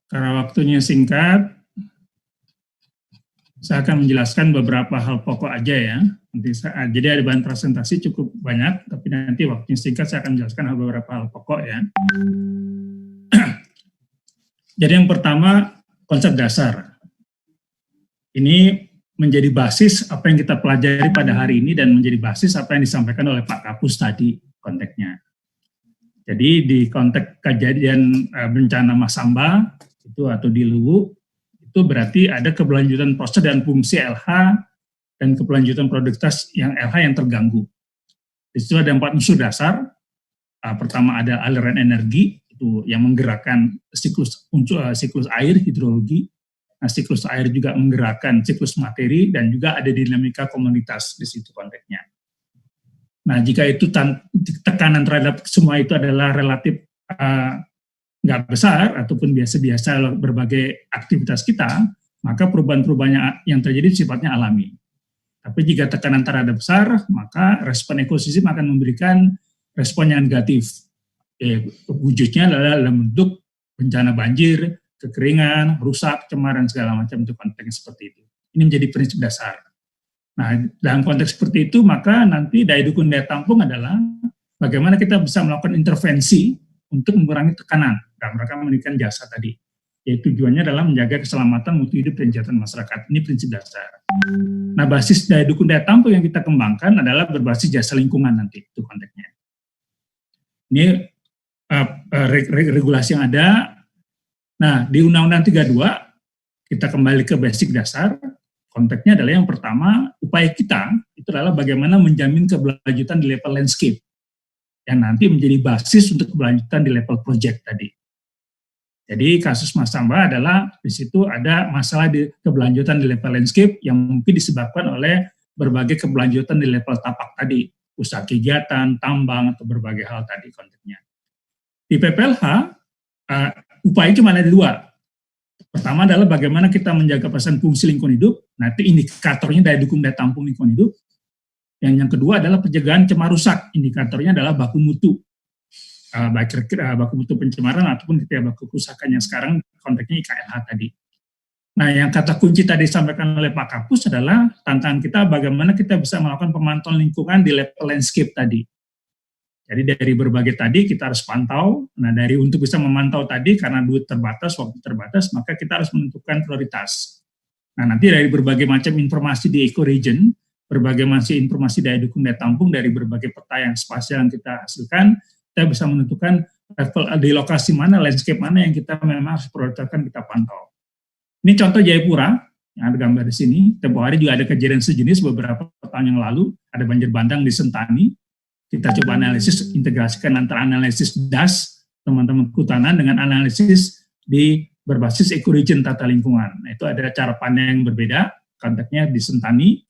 Karena waktunya singkat, saya akan menjelaskan beberapa hal pokok aja ya. Jadi ada bahan presentasi cukup banyak, tapi nanti waktunya singkat saya akan menjelaskan beberapa hal pokok ya. Jadi yang pertama, konsep dasar. Ini menjadi basis apa yang kita pelajari pada hari ini dan menjadi basis apa yang disampaikan oleh Pak Kapus tadi konteksnya. Jadi di konteks kejadian bencana Masamba itu atau di Luwu, itu berarti ada keberlanjutan proses dan fungsi LH dan keberlanjutan produktivitas yang LH yang terganggu. Di situ ada 4 unsur dasar. Pertama ada aliran energi, itu yang menggerakkan siklus air, hidrologi. Nah, siklus air juga menggerakkan siklus materi dan juga ada dinamika komunitas di situ konteksnya. Nah, jika itu tekanan terhadap semua itu adalah relatif nggak besar ataupun biasa-biasa berbagai aktivitas kita, maka perubahan-perubahan yang terjadi sifatnya alami. Tapi jika tekanan terhadap besar, maka respon ekosistem akan memberikan respon yang negatif. Wujudnya adalah dalam bentuk bencana banjir, kekeringan, rusak, cemaran, segala macam itu konteksnya seperti itu. Ini menjadi prinsip dasar. Nah, dalam konteks seperti itu, maka nanti daya dukung daya tampung adalah bagaimana kita bisa melakukan intervensi untuk mengurangi tekanan dan mereka memberikan jasa tadi. Yaitu tujuannya adalah menjaga keselamatan mutu hidup dan kesejahteraan masyarakat. Ini prinsip dasar. Nah, basis daya dukung daya tampung yang kita kembangkan adalah berbasis jasa lingkungan nanti, itu konteksnya. Ini regulasi yang ada. Nah, di Undang-Undang 32, kita kembali ke basic dasar, konteksnya adalah yang pertama, upaya kita itu adalah bagaimana menjamin keberlanjutan di level landscape, yang nanti menjadi basis untuk keberlanjutan di level project tadi. Jadi kasus Masamba adalah, di situ ada masalah di keberlanjutan di level landscape yang mungkin disebabkan oleh berbagai keberlanjutan di level tapak tadi, usaha kegiatan, tambang, atau berbagai hal tadi konteksnya. Di PPLH, upaya cuma ada 2. Pertama adalah bagaimana kita menjaga pesan fungsi lingkungan hidup, nanti indikatornya daya dukung daya tampung lingkungan hidup. Yang kedua adalah pencegahan cemar rusak, indikatornya adalah baku mutu. Baik baku mutu pencemaran ataupun baku kerusakan yang sekarang konteksnya IKLH tadi. Nah, yang kata kunci tadi disampaikan oleh Pak Kapus adalah tantangan kita bagaimana kita bisa melakukan pemantauan lingkungan di level landscape tadi. Jadi dari berbagai tadi kita harus pantau. Nah, dari untuk bisa memantau tadi karena duit terbatas, waktu terbatas, maka kita harus menentukan prioritas. Nah, nanti dari berbagai macam informasi di ecoregion, berbagai macam informasi daya dukung daya tampung dari berbagai peta yang spasial yang kita hasilkan, kita bisa menentukan level di lokasi mana, landscape mana yang kita memang harus prioritaskan kita pantau. Ini contoh Jayapura, yang ada gambar di sini. Tempoh hari juga ada kejadian sejenis beberapa tahun yang lalu, ada banjir bandang di Sentani. Kita coba analisis, integrasikan antara analisis DAS, teman-teman kehutanan, dengan analisis di berbasis ecoregion tata lingkungan. Nah, itu ada cara pandang yang berbeda, konteksnya di Sentani.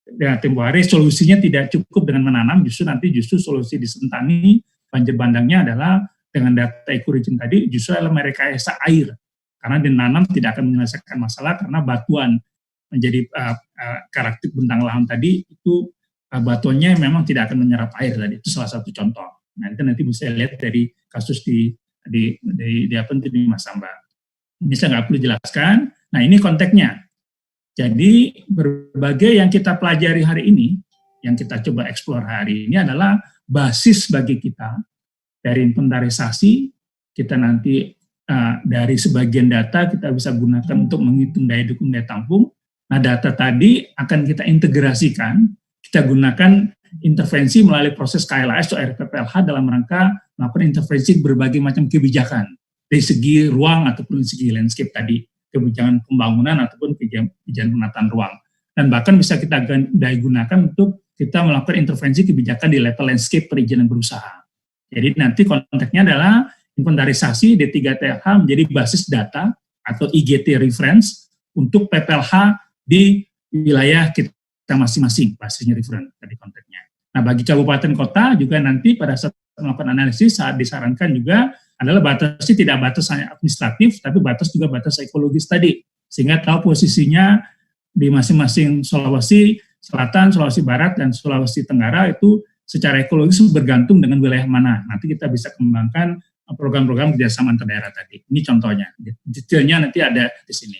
Dan tempoh hari solusinya tidak cukup dengan menanam, justru solusi di Sentani, banjir bandangnya adalah dengan data ecoregion tadi, justru adalah merekayasa air. Karena dinanam tidak akan menyelesaikan masalah, karena batuan menjadi karakter bentang lahan tadi, itu batuannya memang tidak akan menyerap air tadi. Itu salah satu contoh. Nah, itu nanti bisa lihat dari kasus di Masamba. Ini saya nggak perlu jelaskan. Nah, ini konteksnya. Jadi berbagai yang kita pelajari hari ini, yang kita coba eksplor hari ini adalah basis bagi kita dari inventarisasi. Kita nanti dari sebagian data kita bisa gunakan untuk menghitung daya dukung daya tampung. Nah, data tadi akan kita integrasikan. Kita gunakan intervensi melalui proses KLAS atau RPPLH dalam rangka melakukan intervensi berbagai macam kebijakan dari segi ruang ataupun segi landscape tadi, kebijakan pembangunan ataupun kebijakan penataan ruang. Dan bahkan bisa kita daya gunakan untuk kita melakukan intervensi kebijakan di level landscape perizinan berusaha. Jadi nanti konteksnya adalah inventarisasi D3TLH menjadi basis data atau IGT reference untuk PPLH di wilayah kita masing-masing, basisnya reference tadi konteksnya. Nah, bagi kabupaten kota juga nanti pada saat melakukan analisis saat disarankan juga adalah batasnya tidak batas hanya administratif, tapi batas juga batas ekologis tadi, sehingga tahu posisinya di masing-masing Sulawesi Selatan, Sulawesi Barat, dan Sulawesi Tenggara itu secara ekologis bergantung dengan wilayah mana. Nanti kita bisa kembangkan program-program kerjasama antar daerah tadi. Ini contohnya, detailnya nanti ada di sini.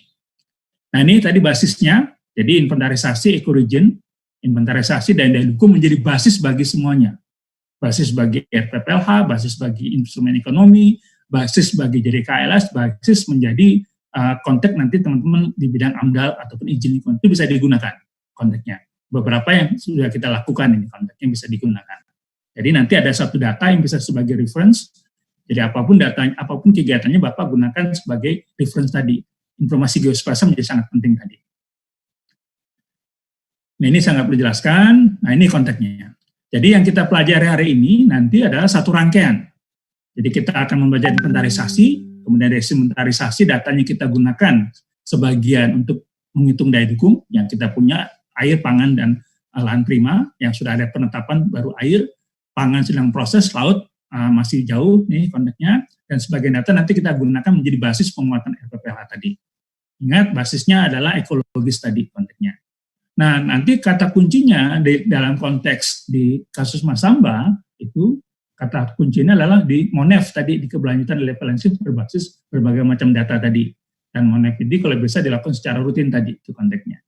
Nah ini tadi basisnya, jadi inventarisasi ecoregion, inventarisasi dan daya dukung menjadi basis bagi semuanya. Basis bagi RPPLH, basis bagi instrumen ekonomi, basis bagi jadi KLS, basis menjadi kontak nanti teman-teman di bidang AMDAL ataupun izin lingkungan itu bisa digunakan kontaknya. Beberapa yang sudah kita lakukan ini kontaknya bisa digunakan. Jadi nanti ada satu data yang bisa sebagai reference. Jadi apapun datanya, apapun kegiatannya Bapak gunakan sebagai reference tadi. Informasi geospasial menjadi sangat penting tadi. Nah ini saya nggak perlu jelaskan. Nah ini kontaknya. Jadi yang kita pelajari hari ini nanti adalah satu rangkaian. Jadi kita akan membaca inventarisasi, kemudian dari inventarisasi datanya kita gunakan sebagian untuk menghitung daya dukung yang kita punya, air, pangan, dan lahan prima yang sudah ada penetapan baru air, pangan sedang proses, laut masih jauh nih kontaknya, dan sebagian data nanti kita gunakan menjadi basis penguatan RPPLH tadi. Ingat basisnya adalah ekologis tadi kontaknya. Nah nanti kata kuncinya dalam konteks di kasus Masamba itu kata kuncinya adalah di MONEF tadi, di keberlanjutan level landscape berbasis berbagai macam data tadi. Dan MONEF ini kalau bisa dilakukan secara rutin tadi itu konteksnya.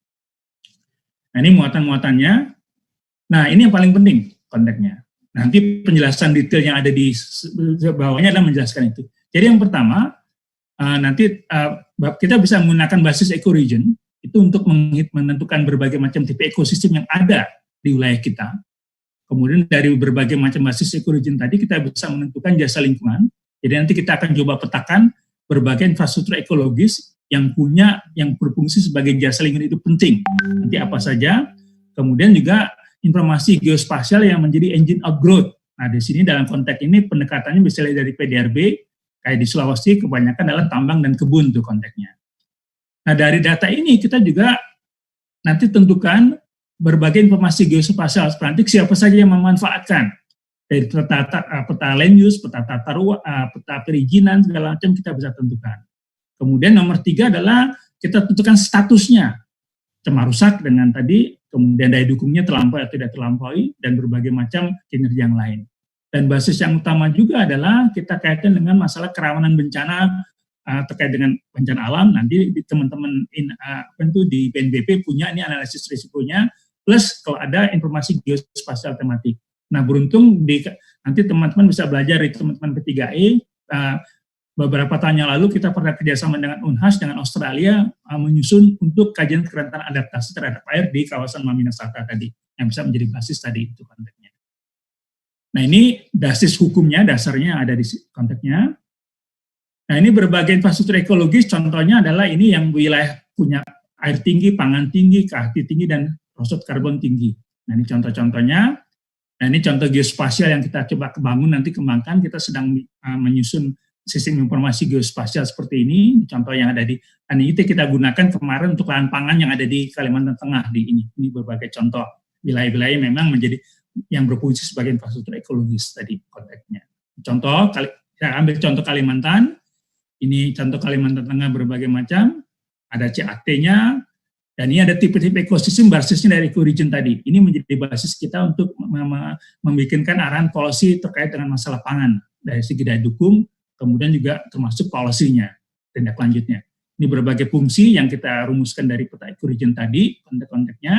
Nah ini muatan-muatannya. Nah ini yang paling penting konteksnya. Nanti penjelasan detail yang ada di bawahnya adalah menjelaskan itu. Jadi yang pertama, nanti kita bisa menggunakan basis ecoregion itu untuk menentukan berbagai macam tipe ekosistem yang ada di wilayah kita. Kemudian dari berbagai macam basis ecoregion tadi kita bisa menentukan jasa lingkungan. Jadi nanti kita akan coba petakan berbagai infrastruktur ekologis yang berfungsi sebagai jasa lingkungan itu penting. Nanti apa saja. Kemudian juga informasi geospasial yang menjadi engine of growth. Nah, di sini dalam konteks ini pendekatannya bisa dari PDRB, kayak di Sulawesi kebanyakan adalah tambang dan kebun tuh konteksnya. Nah, dari data ini kita juga nanti tentukan berbagai informasi geospasial, nanti siapa saja yang memanfaatkan dari peta land use, peta tata ruang, peta perizinan segala macam kita bisa tentukan. Kemudian nomor 3 adalah kita tentukan statusnya, cemar rusak dengan tadi, kemudian daya dukungnya terlampaui atau tidak terlampaui, dan berbagai macam kinerja yang lain. Dan basis yang utama juga adalah kita kaitkan dengan masalah kerawanan bencana terkait dengan bencana alam. Nanti teman-teman di BNPB punya ini analisis risikonya, plus kalau ada informasi geospasial tematik. Nah beruntung nanti teman-teman bisa belajar dari teman-teman P3E, beberapa tahun yang lalu kita pernah kerjasama dengan UNHAS, dengan Australia, menyusun untuk kajian kerentanan adaptasi terhadap air di kawasan Maminasata tadi, yang bisa menjadi basis tadi itu konteksnya. Nah ini basis hukumnya, dasarnya ada di konteksnya. Nah ini berbagai infrastruktur ekologis, contohnya adalah ini yang wilayah punya air tinggi, pangan tinggi, KH tinggi, dan rosot karbon tinggi. Nah ini contoh-contohnya. Nah ini contoh geospasial yang kita coba kembangkan, kita sedang menyusun sistem informasi geospasial seperti ini. Contoh yang ada di NIT kita gunakan kemarin untuk lahan pangan yang ada di Kalimantan Tengah di ini. Ini berbagai contoh wilayah-wilayah memang menjadi yang berfungsi sebagai infrastruktur ekologis tadi konteksnya. Contoh, saya ambil contoh Kalimantan. Ini contoh Kalimantan Tengah berbagai macam. Ada CAT-nya. Dan ini ada tipe-tipe ekosistem basisnya dari ecoregion tadi. Ini menjadi basis kita untuk membikinkan arahan policy terkait dengan masalah pangan dari segi daya dukung, kemudian juga termasuk polisinya, tindak lanjutnya. Ini berbagai fungsi yang kita rumuskan dari peta ecoregion tadi, konteks-konteksnya.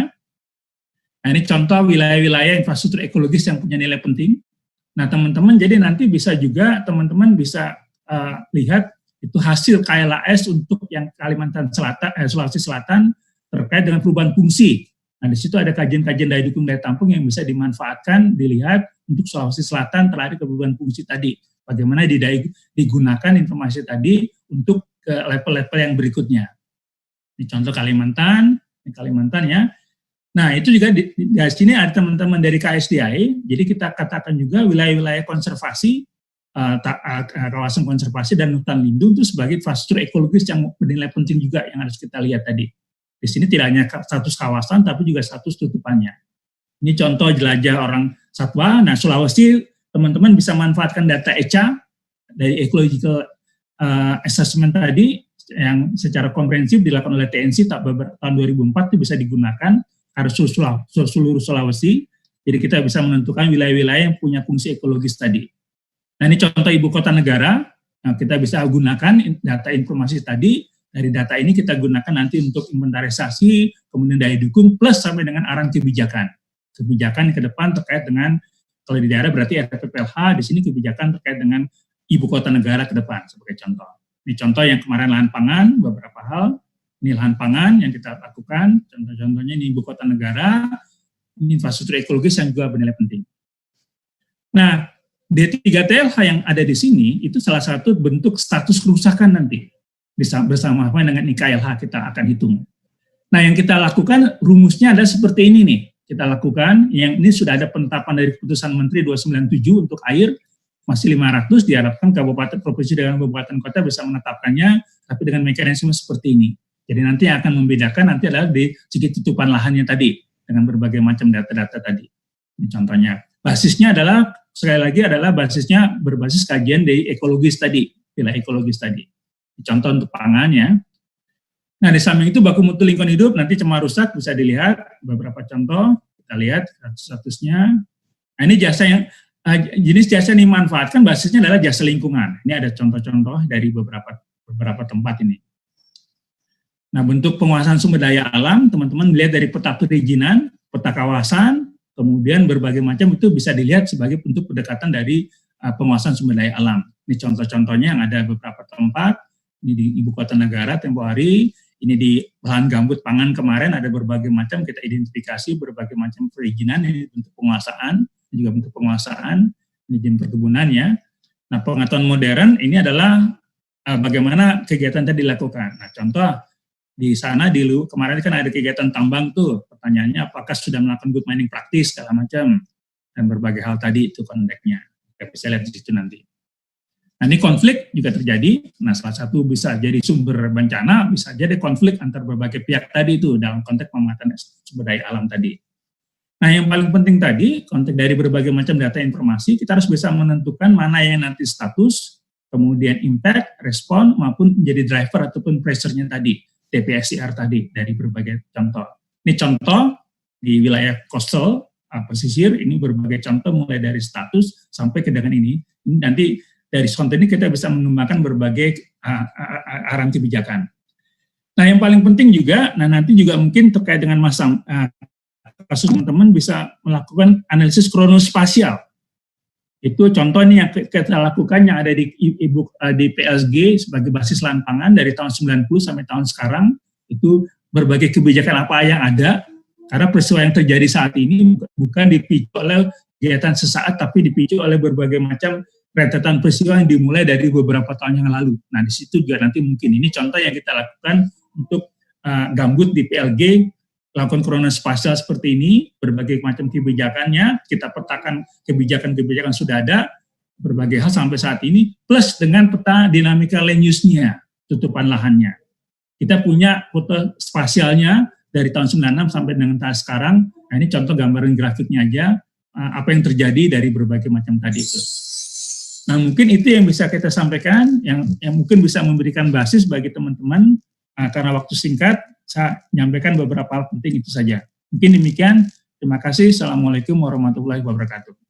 Nah ini contoh wilayah-wilayah infrastruktur ekologis yang punya nilai penting. Nah teman-teman, jadi nanti bisa juga teman-teman bisa lihat itu hasil KLAS untuk yang Kalimantan Selatan, Sulawesi Selatan terkait dengan perubahan fungsi. Nah di situ ada kajian-kajian daya dukung daya tampung yang bisa dimanfaatkan, dilihat untuk Sulawesi Selatan terhadap perubahan fungsi tadi. Bagaimana digunakan informasi tadi untuk ke level-level yang berikutnya. Ini contoh Kalimantan ya. Nah itu juga di sini ada teman-teman dari KSDAE, jadi kita katakan juga wilayah-wilayah konservasi, kawasan konservasi dan hutan lindung itu sebagai infrastruktur ekologis yang bernilai penting juga yang harus kita lihat tadi. Di sini tidak hanya status kawasan, tapi juga status tutupannya. Ini contoh jelajah orang satwa. Nah Sulawesi, teman-teman bisa manfaatkan data ECA dari Ecological Assessment tadi yang secara komprehensif dilakukan oleh TNC tahun 2004 itu bisa digunakan harus seluruh Sulawesi. Jadi kita bisa menentukan wilayah-wilayah yang punya fungsi ekologis tadi. Nah, ini contoh ibu kota negara. Nah, kita bisa gunakan data informasi tadi. Dari data ini kita gunakan nanti untuk inventarisasi, kemudian daya dukung, plus sampai dengan arahan kebijakan. Kebijakan ke depan terkait dengan, kalau di daerah berarti RPPLH, di sini kebijakan terkait dengan ibu kota negara ke depan, sebagai contoh. Ini contoh yang kemarin lahan pangan, beberapa hal. Ini lahan pangan yang kita lakukan, contoh-contohnya ini ibu kota negara, ini infrastruktur ekologis yang juga bernilai penting. Nah, D3TLH yang ada di sini, itu salah satu bentuk status kerusakan nanti. Bersama dengan IKLH kita akan hitung. Nah, yang kita lakukan rumusnya adalah seperti ini nih. Kita lakukan, yang ini sudah ada penetapan dari Keputusan Menteri 297 untuk air, masih 500, diharapkan kabupaten, provinsi dengan kabupaten kota bisa menetapkannya, tapi dengan mekanisme seperti ini. Jadi nanti yang akan membedakan nanti adalah di segi tutupan lahannya tadi, dengan berbagai macam data-data tadi. Ini contohnya. Basisnya adalah, sekali lagi adalah basisnya berbasis kajian dari ekologis tadi, wilayah ekologis tadi. Contoh untuk pangan ya. Nah, di samping itu baku mutu lingkungan hidup, nanti cemar rusak bisa dilihat beberapa contoh, kita lihat statusnya. Nah, ini jasa yang, jenis jasa yang dimanfaatkan basisnya adalah jasa lingkungan. Ini ada contoh-contoh dari beberapa tempat ini. Nah, bentuk penguasaan sumber daya alam, teman-teman melihat dari peta perizinan, peta kawasan, kemudian berbagai macam itu bisa dilihat sebagai bentuk pendekatan dari penguasaan sumber daya alam. Ini contoh-contohnya yang ada beberapa tempat. Ini di ibu kota negara tempo hari, ini di lahan gambut pangan kemarin ada berbagai macam, kita identifikasi berbagai macam perizinan, ini bentuk penguasaan, ini juga bentuk penguasaan, ini izin perkebunan ya. Nah, pengetahuan modern ini adalah bagaimana kegiatan tadi dilakukan. Nah, contoh di sana kemarin kan ada kegiatan tambang tuh, pertanyaannya apakah sudah melakukan good mining praktis segala macam, dan berbagai hal tadi itu konteksnya. Kita bisa lihat di situ nanti. Nah, ini konflik juga terjadi. Nah, salah satu bisa jadi sumber bencana, bisa jadi konflik antar berbagai pihak tadi itu dalam konteks pemanfaatan sumber daya alam tadi. Nah, yang paling penting tadi, konteks dari berbagai macam data informasi, kita harus bisa menentukan mana yang nanti status, kemudian impact, respon, maupun menjadi driver ataupun pressure-nya tadi, TPSIR tadi, dari berbagai contoh. Ini contoh di wilayah coastal, pesisir, ini berbagai contoh mulai dari status sampai ke dengan ini nanti dari konten ini kita bisa mengembangkan berbagai arahan kebijakan. Nah, yang paling penting juga, nah nanti juga mungkin terkait dengan kasus teman-teman bisa melakukan analisis kronospasial. Itu contoh ini yang kita lakukan yang ada di PSG sebagai basis lahan pangan dari tahun 90 sampai tahun sekarang, itu berbagai kebijakan apa yang ada, karena peristiwa yang terjadi saat ini bukan dipicu oleh kegiatan sesaat, tapi dipicu oleh berbagai macam rentetan peristiwa yang dimulai dari beberapa tahun yang lalu. Nah, di situ juga nanti mungkin ini contoh yang kita lakukan untuk gambut di PLG, lakukan kronospasial seperti ini, berbagai macam kebijakannya, kita petakan kebijakan-kebijakan sudah ada, berbagai hal sampai saat ini, plus dengan peta dinamika land use-nya, tutupan lahannya. Kita punya foto spasialnya dari tahun 96 sampai dengan tahun sekarang. Nah, ini contoh gambaran grafiknya aja, apa yang terjadi dari berbagai macam tadi itu. Nah, mungkin itu yang bisa kita sampaikan, yang mungkin bisa memberikan basis bagi teman-teman, karena waktu singkat, saya menyampaikan beberapa hal penting itu saja. Mungkin demikian, terima kasih. Assalamualaikum warahmatullahi wabarakatuh.